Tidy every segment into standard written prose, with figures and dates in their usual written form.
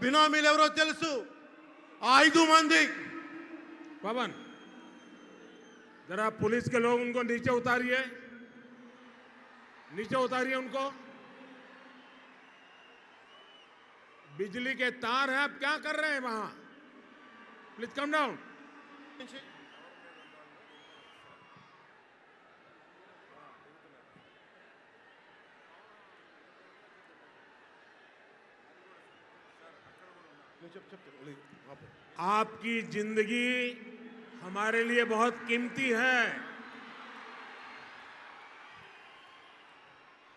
బినామీలు ఎవరో తెలుసు, ఆ 5 మంది. पवन, जरा पुलिस के लोग उनको नीचे उतारिए, नीचे उतारिए उनको। बिजली के तार हैं, आप क्या कर रहे हैं वहां? Please come down. आपकी जिंदगी हमारे लिए बहुत कीमती है।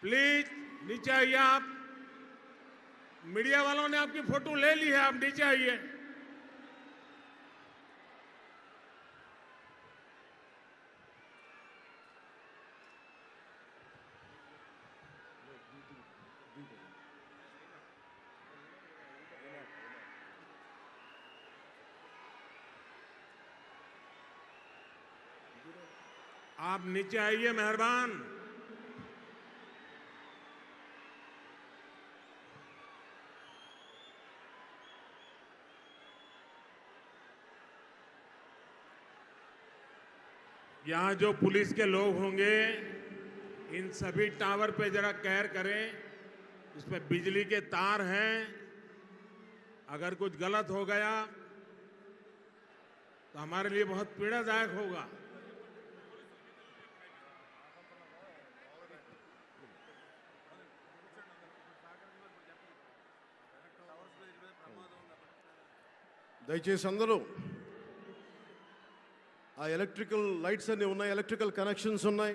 प्लीज नीचे आइए आप। मीडिया वालों ने आपकी फोटो ले ली है, आप नीचे आइए। आप नीचे आइए मेहरबान। यहां जो पुलिस के लोग होंगे, इन सभी टावर पे जरा केयर करें। इसमें बिजली के तार हैं, अगर कुछ गलत हो गया तो हमारे लिए बहुत पीड़ादायक होगा। దయచేసి అందరూ ఆ ఎలక్ట్రికల్ లైట్స్ అన్నీ ఉన్నాయి, ఎలక్ట్రికల్ కనెక్షన్స్ ఉన్నాయి.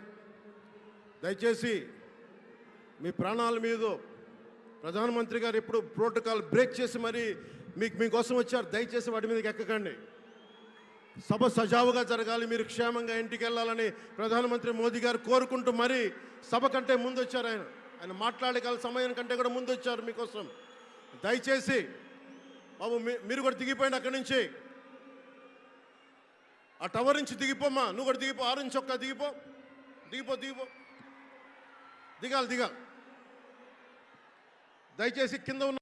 దయచేసి మీ ప్రాణాల మీద ప్రధానమంత్రి గారు ఎప్పుడు ప్రోటోకాల్ బ్రేక్ చేసి మరి మీకోసం వచ్చారు. దయచేసి వాటి మీదకి ఎక్కకండి. సభ సజావుగా జరగాలి, మీరు క్షేమంగా ఇంటికి వెళ్ళాలని ప్రధానమంత్రి మోదీ గారు కోరుకుంటూ మరి సభ కంటే ముందు వచ్చారు. ఆయన మాట్లాడగల సమయం కంటే కూడా ముందు వచ్చారు మీకోసం. దయచేసి బాబు మీరు కూడా దిగిపోయింది అక్కడి నుంచి, ఆ టవర్ నుంచి దిగిపోమ్మా. నువ్వు కూడా దిగిపో, 6 నుంచి ఒక్క దిగిపో, దిగిపో దిగిపో దిగాలి దిగాలి. దయచేసి కింద ఉన్న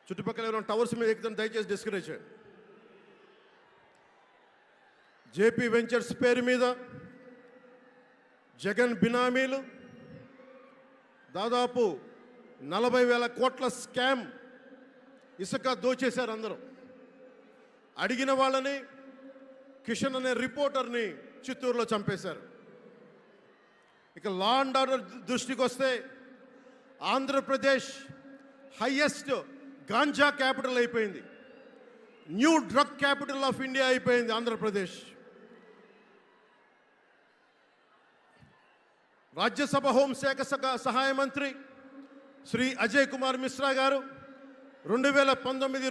చుట్టుపక్కల ఎవరైనా టవర్స్ మీద ఎక్కుతాను దయచేసి డిస్కరేజ్ చేయండి. జేపీ వెంచర్స్ పేరు మీద జగన్ బినామీలు దాదాపు 40,000 కోట్ల స్కామ్ ఇసుక దోచేశారు. అందరూ అడిగిన వాళ్ళని, కిషన్ అనే రిపోర్టర్ని చిత్తూరులో చంపేశారు. ఇక లా అండ్ ఆర్డర్ దృష్టికి వస్తే ఆంధ్రప్రదేశ్ హైయెస్ట్ గాంజా క్యాపిటల్ అయిపోయింది. New drug capital of India అయిపోయింది ఆంధ్రప్రదేశ్. రాజ్యసభ హోంశాఖ సహాయ మంత్రి శ్రీ అజయ్ కుమార్ మిశ్రా గారు 2019